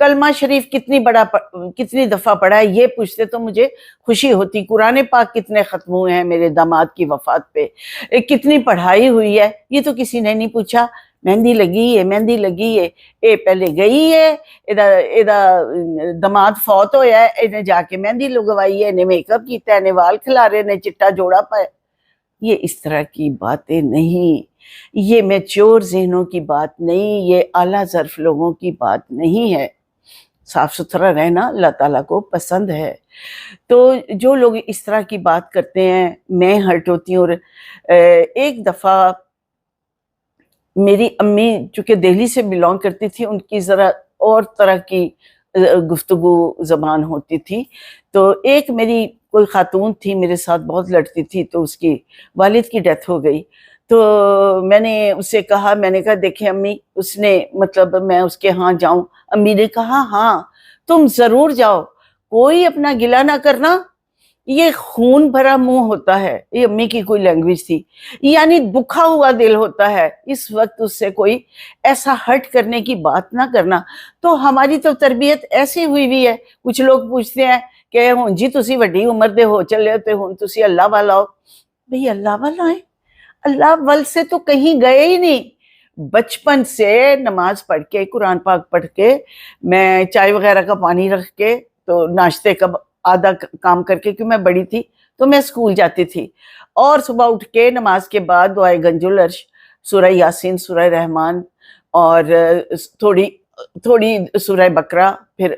کلمہ شریف کتنی دفعہ پڑھا ہے یہ پوچھتے تو مجھے خوشی ہوتی. قرآن پاک کتنے ختم ہوئے ہیں میرے داماد کی وفات پہ, کتنی پڑھائی ہوئی ہے, یہ تو کسی نے نہیں پوچھا. مہندی لگی ہے, مہندی لگی ہے, اے پہلے گئی ہے, ایدا داماد فوت ہویا ہے, انہیں جا کے مہندی لگوائی ہے, انہیں میک اپ کیتا ہے, انہیں وال کھلارے, انہیں چٹا جوڑا پایا. یہ اس طرح کی باتیں نہیں, یہ میچور ذہنوں کی بات نہیں, یہ اعلیٰ ظرف لوگوں کی بات نہیں ہے. صاف ستھرا رہنا اللہ تعالیٰ کو پسند ہے. تو جو لوگ اس طرح کی بات کرتے ہیں میں ہرٹ ہوتی ہوں. اور ایک دفعہ میری امی چونکہ دہلی سے بلانگ کرتی تھی, ان کی ذرا اور طرح کی گفتگو زبان ہوتی تھی. تو ایک میری کوئی خاتون تھی میرے ساتھ بہت لڑتی تھی, تو اس کی والد کی ڈیتھ ہو گئی. تو میں نے اسے کہا, میں نے کہا دیکھیں امی, اس نے مطلب میں اس کے ہاں جاؤں. امی نے کہا ہاں تم ضرور جاؤ, کوئی اپنا گلہ نہ کرنا, یہ خون بھرا منہ ہوتا ہے. یہ امی کی کوئی لینگویج تھی, یعنی دکھا ہوا دل ہوتا ہے. اس وقت اس سے کوئی ایسا ہرٹ کرنے کی بات نہ کرنا. تو ہماری تو تربیت ایسی ہوئی ہے. کچھ لوگ پوچھتے ہیں کہ ہوں جی تسی وڈی عمر دے ہو چلے تے ہوں تسی اللہ والا ہو. بھئی اللہ والا ہے, اللہ ول سے تو کہیں گئے ہی نہیں. بچپن سے نماز پڑھ کے, قرآن پاک پڑھ کے, میں چائے وغیرہ کا پانی رکھ کے, تو ناشتے کا آدھا کام کر کے, کیوں میں بڑی تھی تو میں اسکول جاتی تھی, اور صبح اٹھ کے نماز کے بعد دعائے گنج العرش, سورہ یاسین, سورہ رحمان, اور تھوڑی سورہ بقرہ, پھر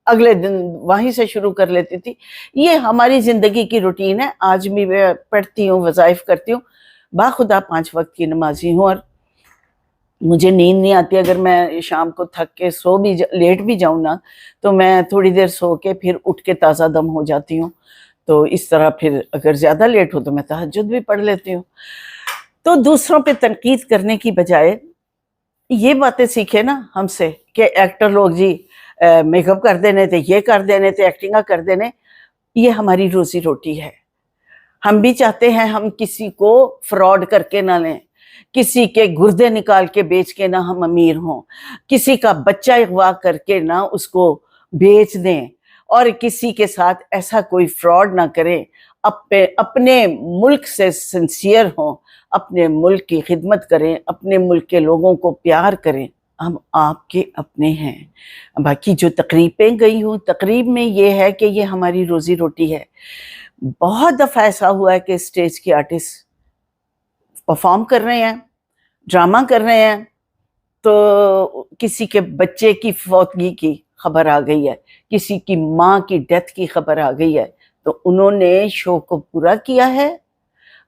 اگلے دن وہیں سے شروع کر لیتی تھی. یہ ہماری زندگی کی روٹین ہے. آج بھی میں پڑھتی ہوں, وظائف کرتی ہوں, باخدا 5 وقت کی نمازی ہوں. اور مجھے نیند نہیں آتی. اگر میں شام کو تھک کے لیٹ بھی جاؤں نا, تو میں تھوڑی دیر سو کے پھر اٹھ کے تازہ دم ہو جاتی ہوں. تو اس طرح پھر اگر زیادہ لیٹ ہو تو میں تہجد بھی پڑھ لیتی ہوں. تو دوسروں پہ تنقید کرنے کی بجائے یہ باتیں سیکھے نا ہم سے کہ ایکٹر لوگ جی میک اپ کر دینے تھے, یہ کر دینے تھے, ایکٹنگاں کر دینے. یہ ہماری روزی روٹی ہے. ہم بھی چاہتے ہیں ہم کسی کو فراڈ کر کے نہ لیں, کسی کے گردے نکال کے بیچ کے نہ ہم امیر ہوں, کسی کا بچہ اغوا کر کے نہ اس کو بیچ دیں, اور کسی کے ساتھ ایسا کوئی فراڈ نہ کریں. اپنے ملک سے سنسیئر ہوں, اپنے ملک کی خدمت کریں, اپنے ملک کے لوگوں کو پیار کریں. ہم آپ کے اپنے ہیں. باقی جو تقریبیں گئی ہوں, تقریب میں یہ ہے کہ یہ ہماری روزی روٹی ہے. بہت دفعہ ایسا ہوا ہے کہ اسٹیج کے آرٹسٹ پرفارم کر رہے ہیں, ڈرامہ کر رہے ہیں, تو کسی کے بچے کی فوتگی کی خبر آ گئی ہے, کسی کی ماں کی ڈیتھ کی خبر آ گئی ہے, تو انہوں نے شو کو پورا کیا ہے,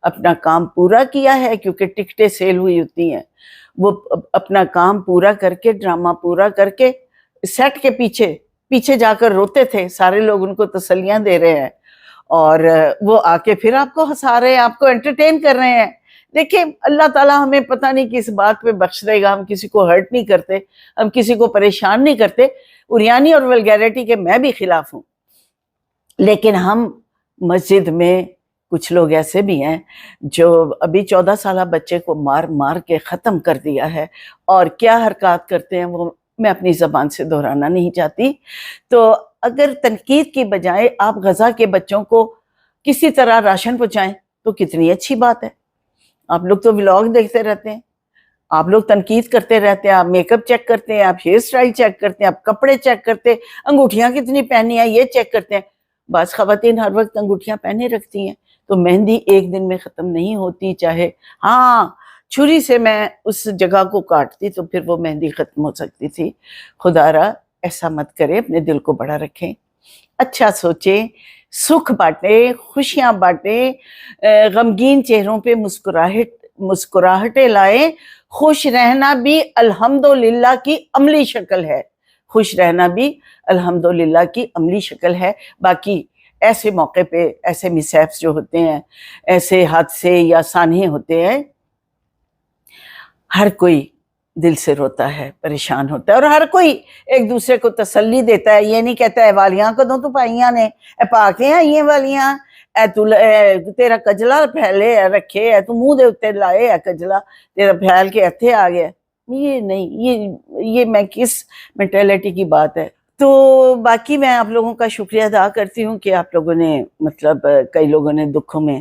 اپنا کام پورا کیا ہے, کیونکہ ٹکٹیں سیل ہوئی ہوتی ہیں. وہ اپنا کام پورا کر کے, ڈرامہ پورا کر کے, سیٹ کے پیچھے جا کر روتے تھے. سارے لوگ ان کو تسلیاں دے رہے ہیں, اور وہ آ کے پھر آپ کو ہنسا رہے ہیں, آپ کو انٹرٹین کر رہے ہیں. دیکھیں اللہ تعالیٰ ہمیں پتہ نہیں کس بات پہ بخش دے گا. ہم کسی کو ہرٹ نہیں کرتے, ہم کسی کو پریشان نہیں کرتے. اریانی اور ولگیرٹی کے میں بھی خلاف ہوں, لیکن ہم مسجد میں کچھ لوگ ایسے بھی ہیں جو ابھی 14 سالہ بچے کو مار کے ختم کر دیا ہے, اور کیا حرکات کرتے ہیں وہ میں اپنی زبان سے دہرانا نہیں چاہتی. تو اگر تنقید کی بجائے آپ غزہ کے بچوں کو کسی طرح راشن پہنچائیں تو کتنی اچھی بات ہے. آپ لوگ تو ولاگ دیکھتے رہتے ہیں, آپ لوگ تنقید کرتے رہتے ہیں, آپ میک اپ چیک کرتے ہیں, آپ ہیئر سٹائل چیک کرتے ہیں, آپ کپڑے چیک کرتے ہیں, انگوٹھیاں کتنی پہنی ہیں یہ چیک کرتے ہیں. بعض خواتین ہر وقت انگوٹھیاں پہنے رکھتی ہیں, تو مہندی ایک دن میں ختم نہیں ہوتی. چاہے ہاں چھری سے میں اس جگہ کو کاٹتی تو پھر وہ مہندی ختم ہو سکتی تھی. خدا را ایسا مت کرے, اپنے دل کو بڑا رکھیں, اچھا سوچیں, سکھ بانٹیں, خوشیاں بانٹیں, غمگین چہروں پہ مسکراہٹیں لائیں. خوش رہنا بھی الحمدللہ کی عملی شکل ہے, خوش رہنا بھی الحمدللہ کی عملی شکل ہے. باقی ایسے موقع پہ ایسے مسہیپس جو ہوتے ہیں, ایسے حادثے یا سانحے ہوتے ہیں, ہر کوئی دل سے روتا ہے, پریشان ہوتا ہے, اور ہر کوئی ایک دوسرے کو تسلی دیتا ہے. یہ نہیں کہتا ہے والیاں کدوں تو پائیاں نے, اے پا کے آئیے والیاں, تیرا کجلا پھیلے رکھے ہے, تو منہ دے اتنے لائے ہے کجلا, تیرا پھیل کے ایتھے آ گیا. یہ نہیں, یہ میں کس مینٹیلٹی کی بات ہے. تو باقی میں آپ لوگوں کا شکریہ ادا کرتی ہوں کہ آپ لوگوں نے مطلب کئی لوگوں نے دکھوں میں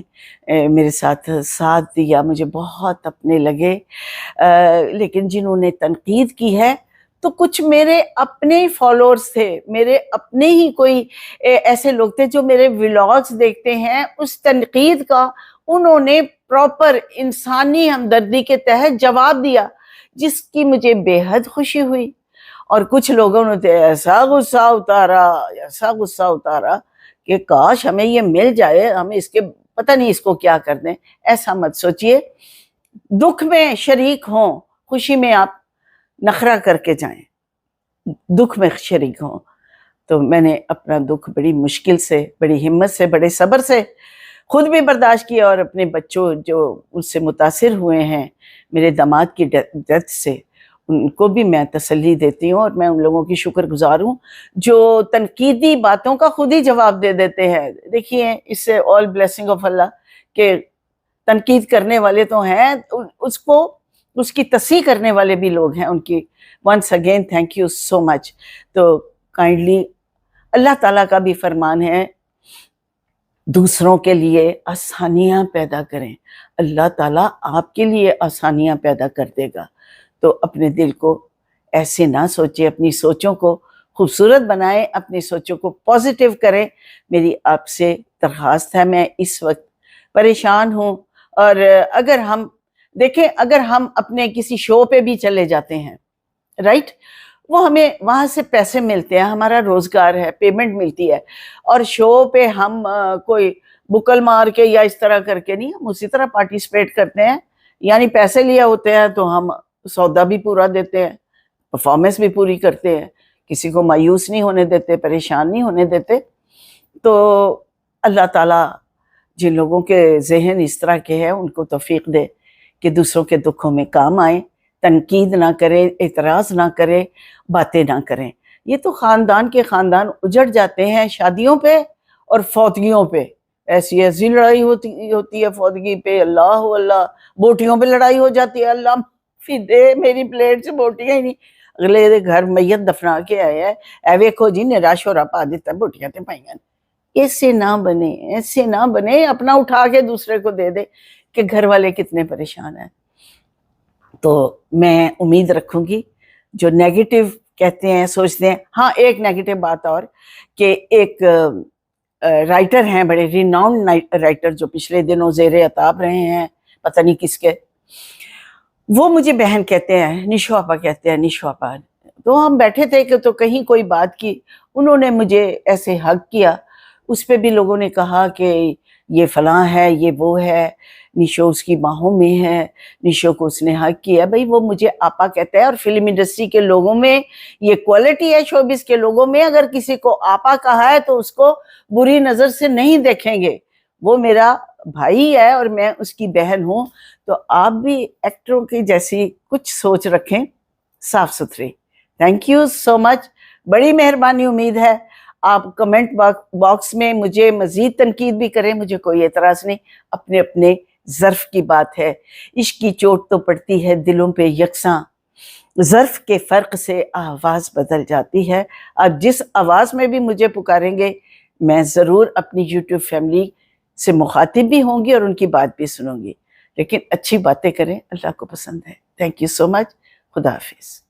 میرے ساتھ ساتھ دیا، مجھے بہت اپنے لگے، لیکن جنہوں نے تنقید کی ہے تو کچھ میرے اپنے فالوورز تھے، میرے اپنے ہی کوئی ایسے لوگ تھے جو میرے ولاگز دیکھتے ہیں، اس تنقید کا انہوں نے پراپر انسانی ہمدردی کے تحت جواب دیا، جس کی مجھے بے حد خوشی ہوئی۔ اور کچھ لوگوں نے ایسا غصہ اتارا کہ کاش ہمیں یہ مل جائے، ہمیں اس کے پتہ نہیں اس کو کیا کر دیں۔ ایسا مت سوچئے، دکھ میں شریک ہوں، خوشی میں آپ نخرہ کر کے جائیں، دکھ میں شریک ہوں۔ تو میں نے اپنا دکھ بڑی مشکل سے، بڑی ہمت سے، بڑے صبر سے خود بھی برداشت کیا، اور اپنے بچوں جو اس سے متاثر ہوئے ہیں میرے داماد کی ڈیتھ سے، ان کو بھی میں تسلی دیتی ہوں، اور میں ان لوگوں کی شکر گزار ہوں جو تنقیدی باتوں کا خود ہی جواب دے دیتے ہیں۔ دیکھیے، اس سے آل بلیسنگ آف اللہ کہ تنقید کرنے والے تو ہیں، اس کی تصحیح کرنے والے بھی لوگ ہیں، ان کی once again thank you so much. تو کائنڈلی اللہ تعالیٰ کا بھی فرمان ہے، دوسروں کے لیے آسانیاں پیدا کریں، اللہ تعالیٰ آپ کے لیے آسانیاں پیدا کر دے گا۔ تو اپنے دل کو ایسے نہ سوچیں، اپنی سوچوں کو خوبصورت بنائیں، اپنی سوچوں کو پازیٹیو کریں۔ میری آپ سے درخواست ہے، میں اس وقت پریشان ہوں، اور اگر ہم دیکھیں، اگر ہم اپنے کسی شو پہ بھی چلے جاتے ہیں، رائٹ، وہ ہمیں وہاں سے پیسے ملتے ہیں، ہمارا روزگار ہے، پیمنٹ ملتی ہے، اور شو پہ ہم کوئی بکل مار کے یا اس طرح کر کے نہیں، ہم اسی طرح پارٹیسپیٹ کرتے ہیں، یعنی پیسے لیے ہوتے ہیں تو ہم سودا بھی پورا دیتے ہیں، پرفارمنس بھی پوری کرتے ہیں، کسی کو مایوس نہیں ہونے دیتے، پریشان نہیں ہونے دیتے۔ تو اللہ تعالیٰ جن لوگوں کے ذہن اس طرح کے ہیں ان کو توفیق دے کہ دوسروں کے دکھوں میں کام آئیں، تنقید نہ کریں، اعتراض نہ کریں، باتیں نہ کریں۔ یہ تو خاندان کے خاندان اجڑ جاتے ہیں شادیوں پہ اور فوتگیوں پہ، ایسی ایسی لڑائی ہوتی ہے فوتگی پہ، اللہ اللہ، بوٹیوں پہ لڑائی ہو جاتی ہے، اللہ معافی دے، میری پلیٹ سے بوٹیاں ہی نہیں، اگلے گھر میت دفنا کے آیا ہے، اے ویکھو جی نرا شورا پا دیتا بوٹیاں تے پائیاں۔ ایسے نہ بنے، ایسے نہ بنے، اپنا اٹھا کے دوسرے کو دے دے کہ گھر والے کتنے پریشان ہیں۔ تو میں امید رکھوں گی جو نیگیٹو کہتے ہیں، سوچتے ہیں، ہاں ایک نیگیٹو بات اور، کہ ایک رائٹر ہیں، بڑے ریناؤنڈ رائٹر جو پچھلے دنوں زیر عتاب رہے ہیں، پتہ نہیں کس کے، وہ مجھے بہن کہتے ہیں، نشو آپا کہتے ہیں، نشو آپا۔ تو ہم بیٹھے تھے کہ تو کہیں کوئی بات کی، انہوں نے مجھے ایسے ہگ کیا، اس پہ بھی لوگوں نے کہا کہ یہ فلاں ہے، یہ وہ ہے، نشو اس کی باہوں میں ہے، نشو کو اس نے ہگ کیا۔ بھئی وہ مجھے آپا کہتا ہے، اور فلم انڈسٹری کے لوگوں میں یہ کوالٹی ہے، شوبز کے لوگوں میں اگر کسی کو آپا کہا ہے تو اس کو بری نظر سے نہیں دیکھیں گے، وہ میرا بھائی ہے اور میں اس کی بہن ہوں۔ تو آپ بھی ایکٹروں کی جیسی کچھ سوچ رکھیں، صاف ستھری۔ تھینک یو سو مچ، بڑی مہربانی، امید ہے آپ کمنٹ باکس میں مجھے مزید تنقید بھی کریں، مجھے کوئی اعتراض نہیں، اپنے اپنے ظرف کی بات ہے۔ عشق کی چوٹ تو پڑتی ہے دلوں پہ یکساں، ظرف کے فرق سے آواز بدل جاتی ہے۔ آپ جس آواز میں بھی مجھے پکاریں گے، میں ضرور اپنی یوٹیوب فیملی سے مخاطب بھی ہوں گی اور ان کی بات بھی سنوں گی، لیکن اچھی باتیں کریں، اللہ کو پسند ہے۔ تھینک یو سو مچ، خدا حافظ۔